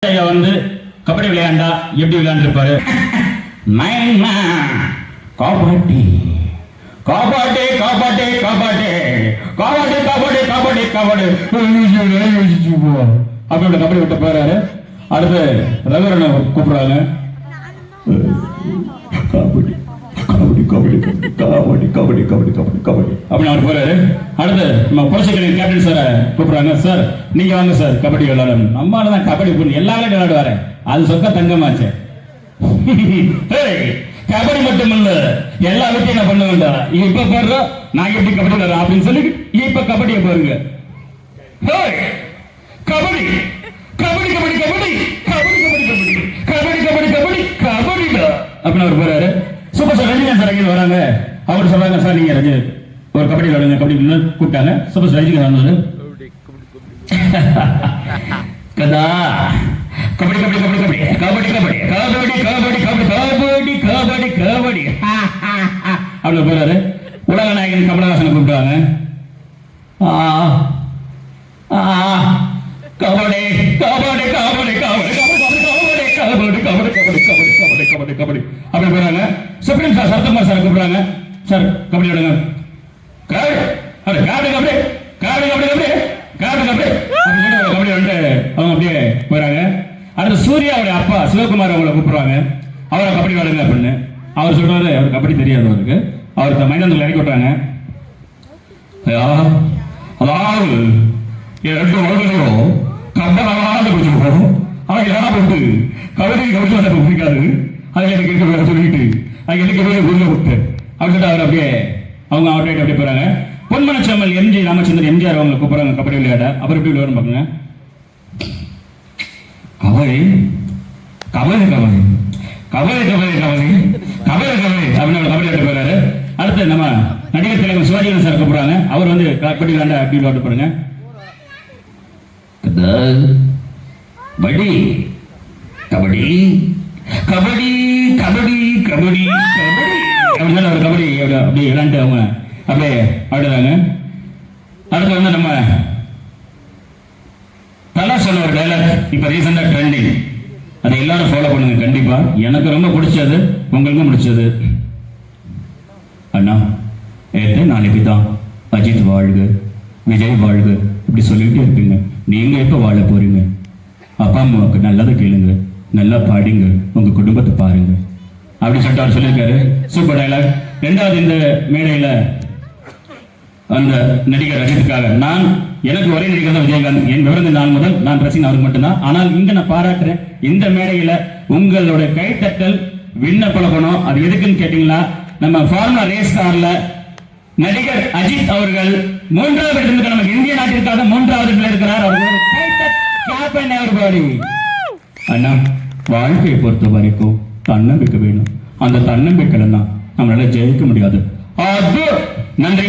வந்து கபடி விளையாண்டா எப்படி விளையாண்டுருப்பாரு? காப்பாட்டி காப்பாட்டி காப்பாட்டி காப்பாட்டி காப்பாட்டி காப்பாட்டி காப்பாட்டி காப்பாட்டி அப்படி கபடி விட்டு போறாரு. அடுத்து ரகுரனை கூப்பிடுறாங்க. கபடி கபடி கபடி கபடி கபடி கபடி கபடி கபடி அப்படின்னு அவர் போறாரு. அடுத்து நம்ம புரட்சிக்கலை கேப்டன் சாரை கூப்பிடுறாங்க. சார் நீங்க வாங்க சார், கபடி விளையாடணும். நம்மளால தான் கபடி பொண்ணு எல்லா விளையாட்டு விளையாடுவாரு, அது சொக்க தங்கமாச்சு. கபடி மட்டும் இல்ல, எல்லா விஷயம் நான் பண்ண வேண்டாம். இப்ப பாருங்க நான் எப்படி கபடி விளையாடுறேன் அப்படின்னு சொல்லி இப்ப கபடியை பாருங்க. கபடி கபடி கபடி கபடி கபடி கபடி கபடி கபடி கபடி கபடி அப்படின்னு அவர் போறாரு. சூப்பர் ஸ்டார் ரஜினிகாந்த் சார் அங்கே வராங்க. அவர் சொல்றாங்க, சார் நீங்க ரஜினி ஒரு கபடி விளையாடுங்க, கபடி கூப்பிட்டாங்க. சூப்பர் ஸ்டார் ரஜினிகாந்த் கதா கபடி கபடி கபடி கபடி கபடி கபடி கபடி கபடி கபடி கபடி கபடி கபடி அப்படி போறாரு. உலக நாயகன் கமலஹாசனை கூப்பிட்டாங்க. கபடி கபடி கபடி கபடி கபடி கபடி கபடி கபடி கபடி கபடி கபடி அப்படி போறாங்க. சுப்ரீம் சார் சரத்குமார் சார் கூப்பிடுறாங்க. சார் கபடி விடுங்க, கபடி கபடி கபடி கபடி கபடி கபடி கபடி கபடி வந்து அவங்க அப்படியே போறாங்க. அடுத்து சூர்யாவுடைய அப்பா சிவகுமார் அவங்களை கூப்பிடுறாங்க. அவரை கபடி விளையாடுங்க அப்படின்னு. அவர் சொல்றாரு, அவர் கபடி தெரியாது அவருக்கு. அவருக்கு மைதானத்தில் இறக்கி விட்டாங்க. அதாவது 2 வருடங்களும் கபடாத குடிச்சிருக்கோம். ஆனா யாரா போட்டு கபடி கபடி எனக்கு பிடிக்காது, அதை எனக்கு இருக்க சொல்லிட்டு அது எனக்கு புரிய விட்டு அப்படின்னு சொல்லிட்டு அவர் அப்படியே அவங்க அவர்கிட்ட அப்படியே போறாங்க. பொன்மனச்சாமல் எம்ஜி ராமச்சந்திரன் எம்ஜிஆர் அவங்களை கூப்பிடுறாங்க கபடி விளையாட. அப்புறம் எப்படி விளையாடும் பாருங்க. கபடி கபடி கபடி கபடி கபடி கபடி கபடி கபடி அப்படின்னு கபடி விளையாட்டு போறாரு. அடுத்து நம்ம நடிகர் தலைவர் சிவாஜி சார் கூப்பிடுறாங்க. அவர் வந்து கபடி விளையாண்ட அப்படி விளையாட்டு போறாங்க. கபடி கபடி கபடி கபடி கபடி கபடி அப்படின்னு ஒரு கபடி அப்படி விளையாண்டு அவங்க அப்படியே ஆடுறாங்க. அடுத்து வந்து நம்ம தலா சொன்ன ஒரு டைலாக் இப்ப ரீசெண்டா ட்ரெண்டிங், அதை எல்லாரும் ஃபாலோ பண்ணுங்க கண்டிப்பா. எனக்கு ரொம்ப பிடிச்சது, உங்களுக்கும் பிடிச்சது. அண்ணா ஏற்ற நாளைக்கு தான் அஜித் வாழ்க, விஜய் வாழ்க இப்படி சொல்லிட்டு இருப்பீங்க. நீங்க எப்ப வாழ போறீங்க? அப்பா அம்மாவுக்கு நல்லதை கேளுங்க, நல்லா பாடிங்க, உங்க குடும்பத்தை பாருங்க அப்படி சொல்லிட்டு அவர் சொல்லியிருக்காரு. Super dialogue. ரெண்டாவது, இந்த மேடையில அந்த நடிகர் ரஜித்துக்காக எனக்கு ஒரே நடிகர் தான் விஜயகாந்த். என் விவரந்த நாள் முதல் நான் ரசிகன் அவருக்கு மட்டும்தான். ஆனால் இங்க நான் பாராட்டுறேன், இந்த மேடையில உங்களோட கைத்தட்டல் விண்ணப்பம். அது எதுக்குன்னு கேட்டீங்களா, நம்ம ஃபார்முலா ரேஸ் கார்ல நடிகர் அஜித் அவர்கள் 3வது இடத்துல நம்ம இந்திய நாட்டிற்காக 3வது இடத்துல இருக்கிறார். அண்ணா வாழ்க்கையை பொறுத்த வரைக்கும் தன்னம்பிக்கை வேணும். அந்த தன்னம்பிக்கை நம்மளால ஜெயிக்க முடியாது. நன்றி.